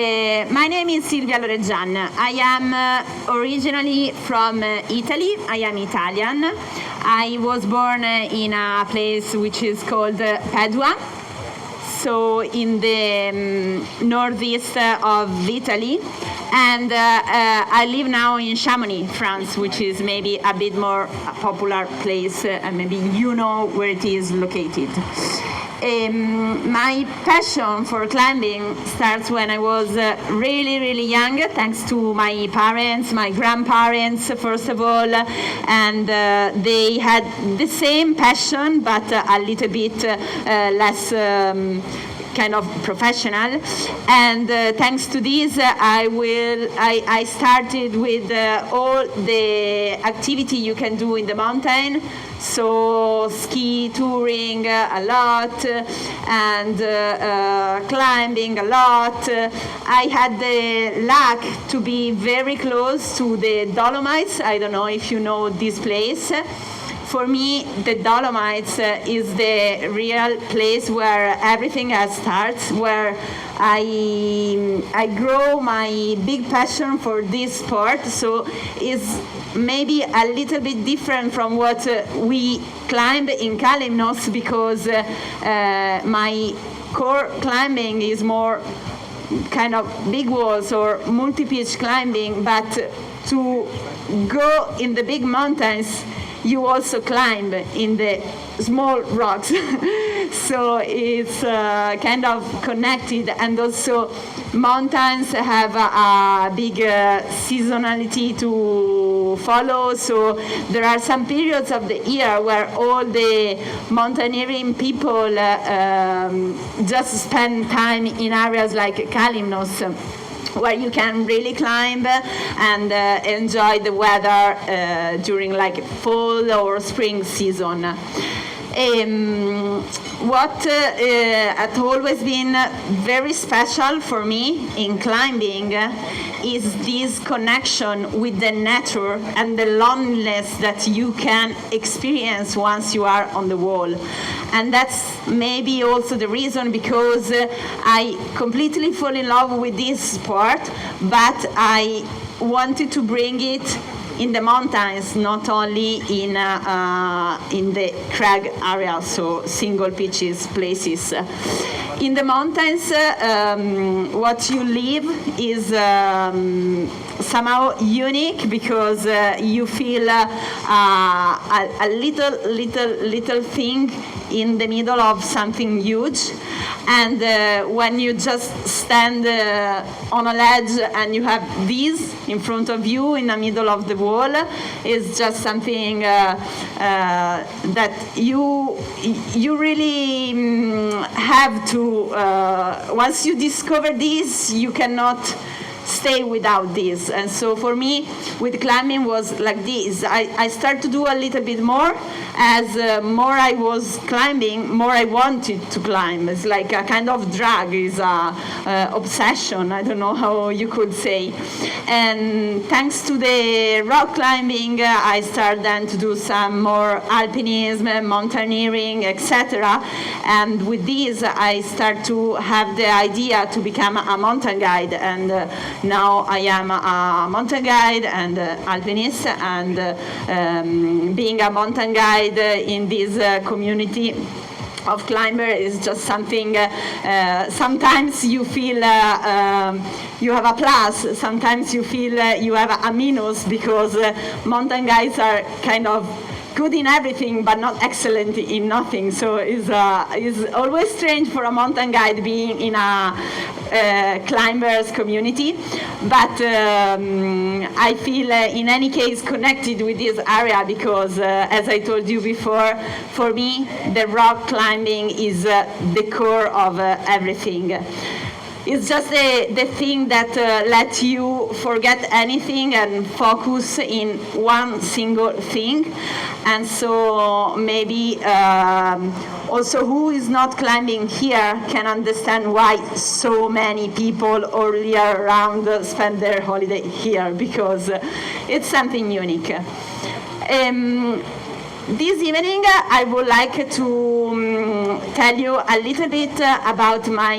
My name is Silvia Loreggian. I am originally from Italy. I am Italian. I was born in a place which is called Padua, so in the northeast of Italy. And I live now in Chamonix, France, which is maybe a bit more popular place, and maybe you know where it is located. My passion for climbing starts when I was really young, thanks to my parents, my grandparents, first of all, and they had the same passion, but a little bit less kind of professional, and thanks to this I started with all the activity you can do in the mountain, so ski touring a lot and climbing a lot. I had the luck to be very close to the Dolomites. I don't know if you know this place. For me, the Dolomites is the real place where everything starts, where I grow my big passion for this sport. So it's maybe a little bit different from what we climb in Kalymnos, because my core climbing is more kind of big walls or multi-pitch climbing, but to go in the big mountains, you also climb in the small rocks. So it's kind of connected, and also mountains have a big seasonality to follow. So there are some periods of the year where all the mountaineering people just spend time in areas like Kalymnos, where you can really climb and enjoy the weather during like fall or spring season. What has always been very special for me in climbing is this connection with the nature and the loneliness that you can experience once you are on the wall. And that's maybe also the reason because I completely fall in love with this sport, but I wanted to bring it in the mountains, not only in the crag area, so single pitches places. In the mountains, what you live is somehow unique, because you feel a little thing in the middle of something huge. And when you just stand on a ledge and you have this in front of you in the middle of the wall, it's just something that you really have to, once you discover this, you cannot stay without this. And so for me, with climbing was like this. I started to do a little bit more. As more I was climbing, more I wanted to climb. It's like a kind of drug, is a obsession, I don't know how you could say. And thanks to the rock climbing, I started then to do some more alpinism, mountaineering, etc. And with this, I start to have the idea to become a mountain guide. And now I am a mountain guide and alpinist, and being a mountain guide in this community of climber is just something. Sometimes you feel you have a plus, sometimes you feel you have a minus, because mountain guides are kind of good in everything but not excellent in nothing. So it's always strange for a mountain guide being in a climbers community, but I feel in any case connected with this area, because as I told you before, for me the rock climbing is the core of everything. It's just the thing that lets you forget anything and focus in one single thing. And so maybe also who is not climbing here can understand why so many people all year round spend their holiday here, because it's something unique. this evening, I would like to tell you a little bit about my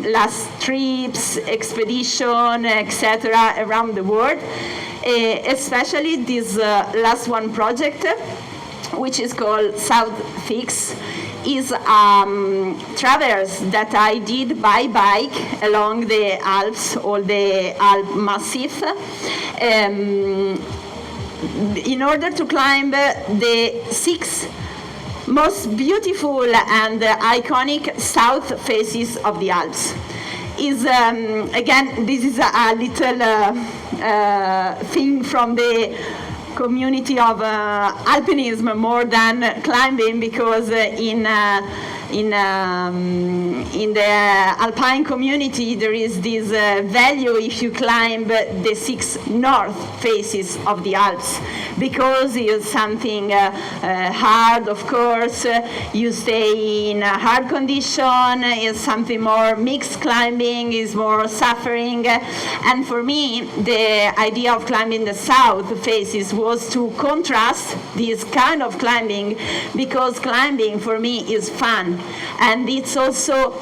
last trips, expedition, etc. around the world, especially this last one project, which is called South Fix. Is traverse that I did by bike along the Alps, all the Alp Massif, in order to climb the 6 most beautiful and iconic south faces of the Alps. Again, this is a little thing from the community of alpinism more than climbing, because in the alpine community there is this value if you climb the 6 north faces of the Alps, because it's something hard, of course. You stay in a hard condition, it's something more mixed climbing, is more suffering, and for me the idea of climbing the south faces was to contrast this kind of climbing, because climbing for me is fun. And it's also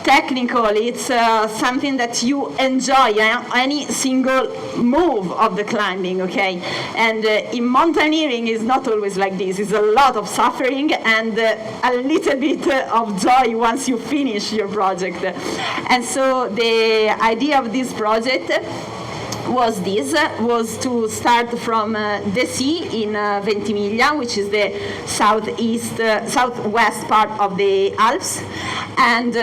technical, it's something that you enjoy, any single move of the climbing, okay? And in mountaineering is not always like this, it's a lot of suffering and a little bit of joy once you finish your project. And so the idea of this project was to start from the sea in Ventimiglia, which is the southwest part of the Alps, and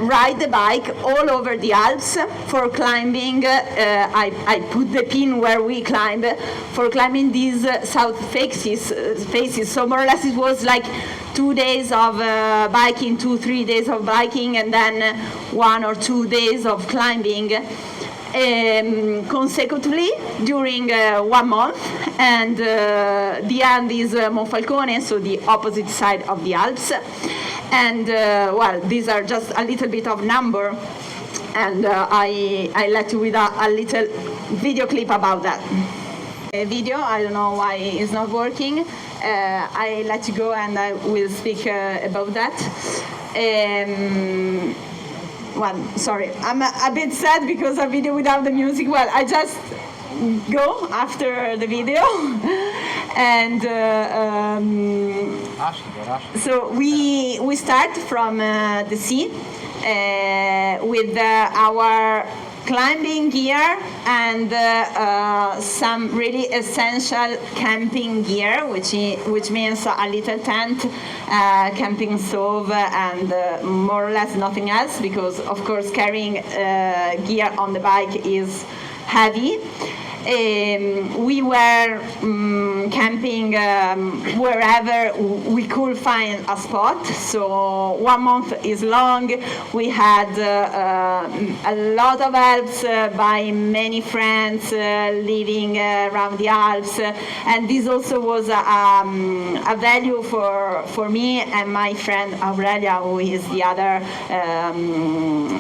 ride the bike all over the Alps for climbing. I put the pin where we climb for climbing these south faces. So more or less it was like 2 days of biking, 2-3 days of biking, and then 1 or 2 days of climbing. Consecutively during 1 month, and the end is Monfalcone, so the opposite side of the Alps. And well, these are just a little bit of number, and I let you with a little video clip about that. Video, I don't know why it's not working. I let you go and I will speak about that. Well, sorry, I'm a bit sad because a video without the music, well, I just go after the video. And so we start from the sea with our climbing gear and some really essential camping gear, which means a little tent, camping stove, and more or less nothing else, because of course carrying gear on the bike is heavy. We were camping wherever we could find a spot. So 1 month is long. We had a lot of helps by many friends living around the Alps, and this also was a value for me and my friend Aurelia, who is the other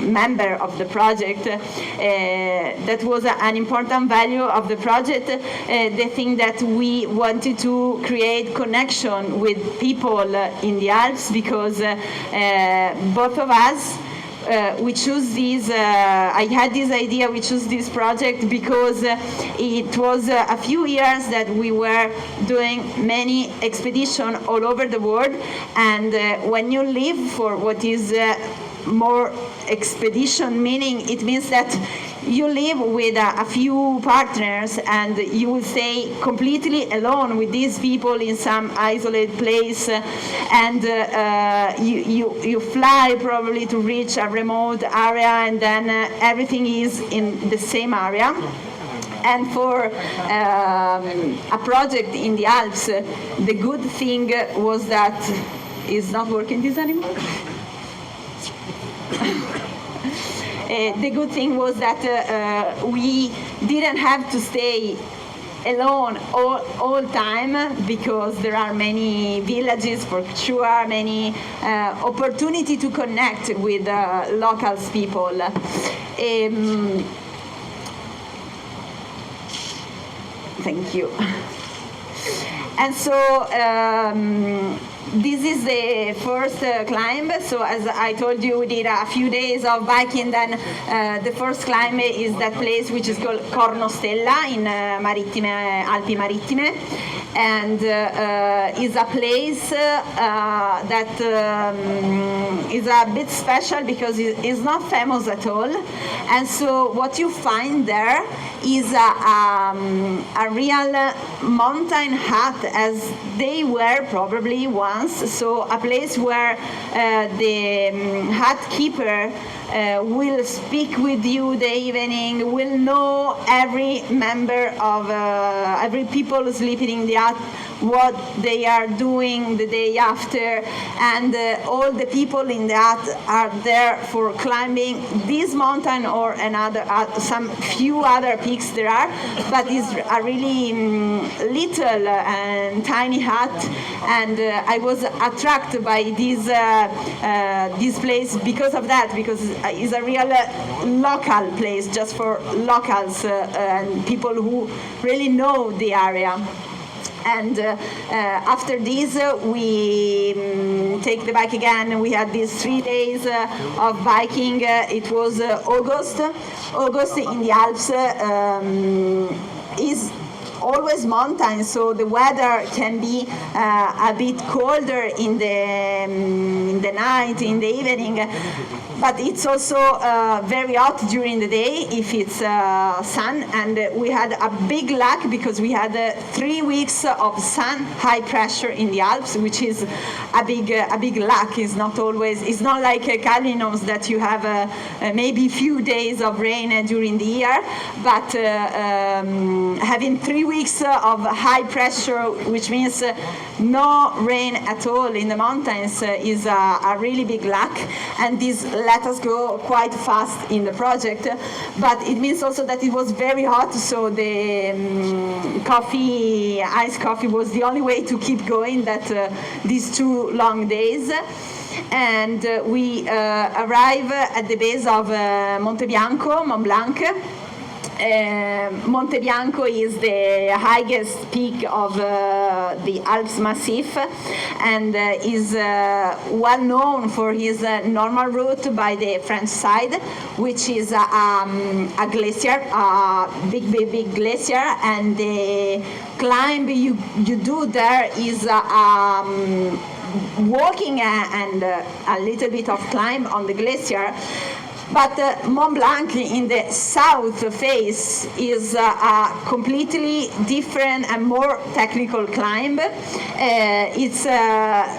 member of the project. That was an important value of the project, the thing that we wanted to create connection with people in the Alps, because both of us we choose this, I had this idea, we choose this project because it was a few years that we were doing many expeditions all over the world, and when you live for what is more expedition, meaning it means that you live with a few partners and you will stay completely alone with these people in some isolated place, and you fly probably to reach a remote area, and then everything is in the same area. And for a project in the Alps, the good thing was that is not working this anymore. The good thing was that we didn't have to stay alone all time, because there are many villages for sure, many opportunity to connect with local people. Thank you. And so this is the first climb. So as I told you, we did a few days of biking. Then the first climb is that place which is called Corno Stella in Alpi Marittime, and is a place that is a bit special because it is not famous at all. And so what you find there is a real mountain hut, as they were probably once. So a place where the hut keeper will speak with you the evening, will know every member of every people sleeping in the hut, what they are doing the day after, and all the people in the hut are there for climbing this mountain or another, some few other peaks there are, but it's a really little and tiny hut. And I was attracted by this place because of that, because it's a real local place just for locals and people who really know the area. And after this, we take the bike again. We had these 3 days of biking. It was August. August in the Alps is always mountain, so the weather can be a bit colder in the night, in the evening, but it's also very hot during the day if it's sun. And we had a big luck because we had 3 weeks of sun, high pressure in the Alps, which is a big luck. It's not always, it's not like Kalymnos that you have maybe few days of rain during the year, but having 3 weeks of high pressure, which means no rain at all in the mountains, is a really big luck. And this let us go quite fast in the project. But it means also that it was very hot, so the iced coffee was the only way to keep going these 2 long days. And we arrive at the base of Monte Bianco, Mont Blanc. Monte Bianco is the highest peak of the Alps Massif, and is well known for his normal route by the French side, which is a glacier, a big glacier, and the climb you do there is walking and a little bit of climb on the glacier. But Mont Blanc in the south face is a completely different and more technical climb. It's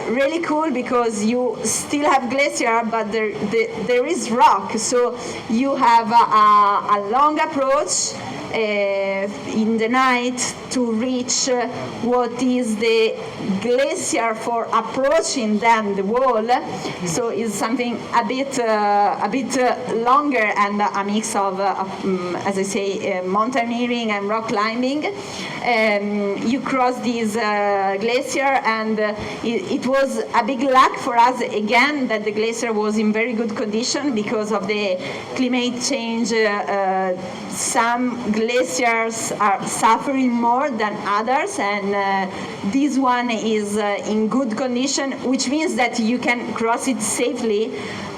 really cool because you still have glacier, but there is rock. So you have a long approach in the night to reach what is the glacier for approaching then the wall. So it's something a bit longer and a mix of, as I say, mountaineering and rock climbing. You cross this glacier, and it was a big luck for us again that the glacier was in very good condition because of the climate change. Some glaciers are suffering more than others, and this one is in good condition, which means that you can cross it safely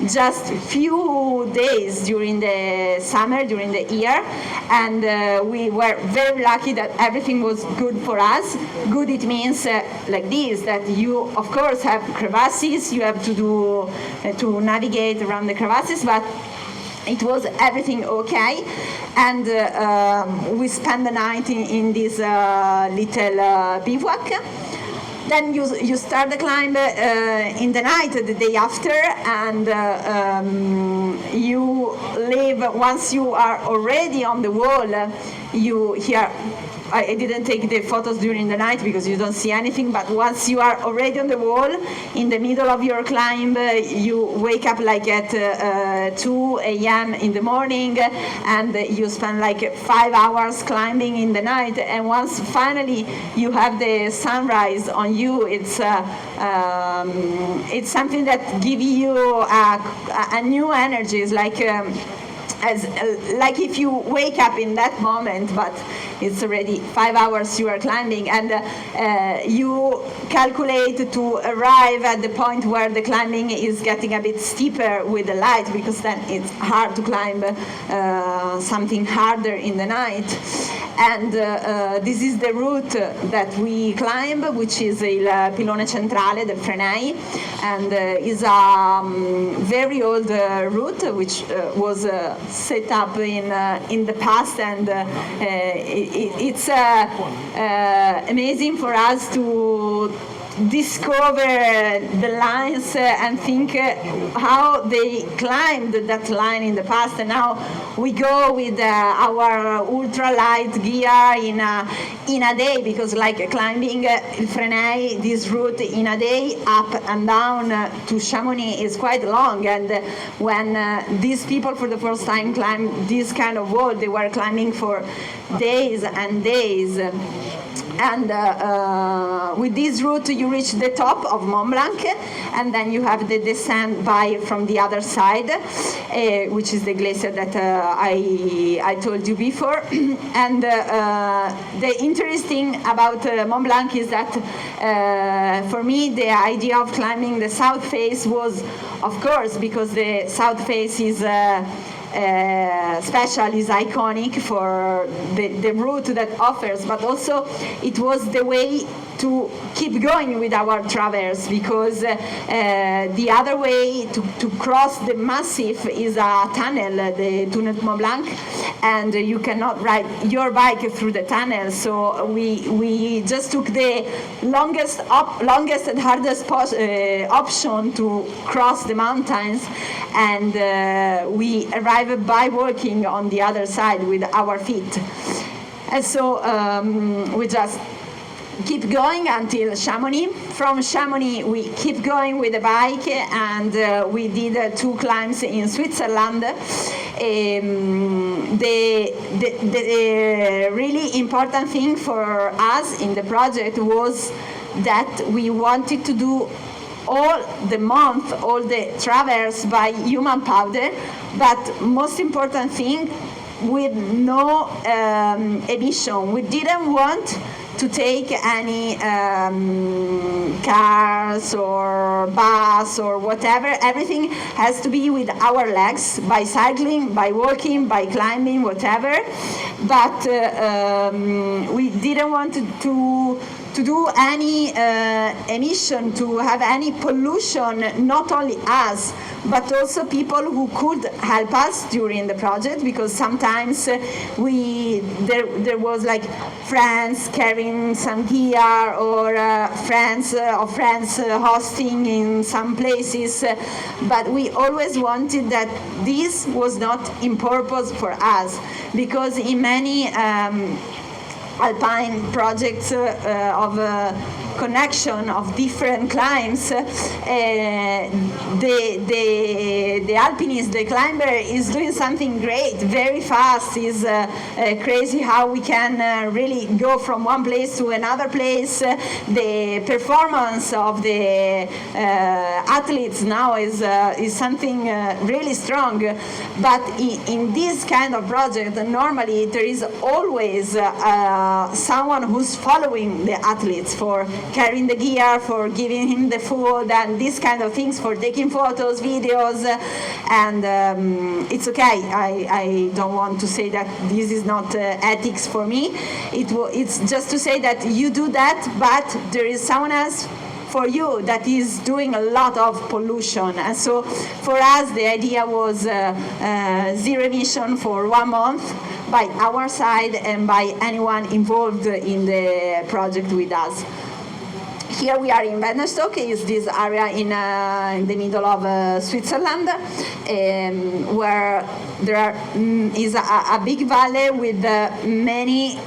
just few days during the summer, during the year. And we were very lucky that everything was good for us. Good, it means like this, that you of course have crevasses, you have to do to navigate around the crevasses, but it was everything okay. And we spent the night in this little bivouac. Then you start the climb in the night, the day after, and you leave. Once you are already on the wall, you hear. I didn't take the photos during the night because you don't see anything, but once you are already on the wall, in the middle of your climb, you wake up like at 2 a.m. in the morning, and you spend like 5 hours climbing in the night. And once finally you have the sunrise on you, it's something that gives you a new energy. It's like as like if you wake up in that moment, but it's already 5 hours you are climbing, and you calculate to arrive at the point where the climbing is getting a bit steeper with the light, because then it's hard to climb something harder in the night. And this is the route that we climb, which is il pilone centrale del Frenei, and is a very old route which was set up in the past, and it's amazing for us to discover the lines and think how they climbed that line in the past, and now we go with our ultra light gear in a day, because like climbing Il Frenei, this route in a day up and down to Chamonix is quite long, and when these people for the first time climbed this kind of wall, they were climbing for days and days. And with this route you reach the top of Mont Blanc, and then you have the descent from the other side, which is the glacier that I told you before. And the interesting about Mont Blanc is that for me the idea of climbing the south face was, of course, because the south face is special, is iconic for the route that offers, but also it was the way to keep going with our traverse, because the other way to cross the massif is a tunnel, the Tunnel de Mont Blanc, and you cannot ride your bike through the tunnel. So we just took the longest and hardest option to cross the mountains, and we arrived by walking on the other side with our feet. And so we just keep going until Chamonix. From Chamonix we keep going with the bike, and we did 2 climbs in Switzerland. The really important thing for us in the project was that we wanted to do all the traverse by human powder, but most important thing, with no emission. We didn't want to take any cars or bus or whatever. Everything has to be with our legs, by cycling, by walking, by climbing, whatever. But we didn't want to do any emission, to have any pollution, not only us, but also people who could help us during the project, because sometimes there was like friends carrying some gear, or friends hosting in some places, but we always wanted that this was not in purpose for us, because in many alpine projects of connection of different climbs, the alpinist, the climber, is doing something great, very fast. Is crazy how we can really go from one place to another place. The performance of the athletes now is something really strong. But in this kind of project, normally there is always someone who's following the athletes for carrying the gear, for giving him the food, and these kind of things, for taking photos, videos, and it's okay. I don't want to say that this is not ethics for me. It's just to say that you do that, but there is someone else for you that is doing a lot of pollution. And so for us the idea was zero emission for 1 month by our side and by anyone involved in the project with us. Here we are in Wennerstock, is this area in the middle of Switzerland, where there is a big valley with many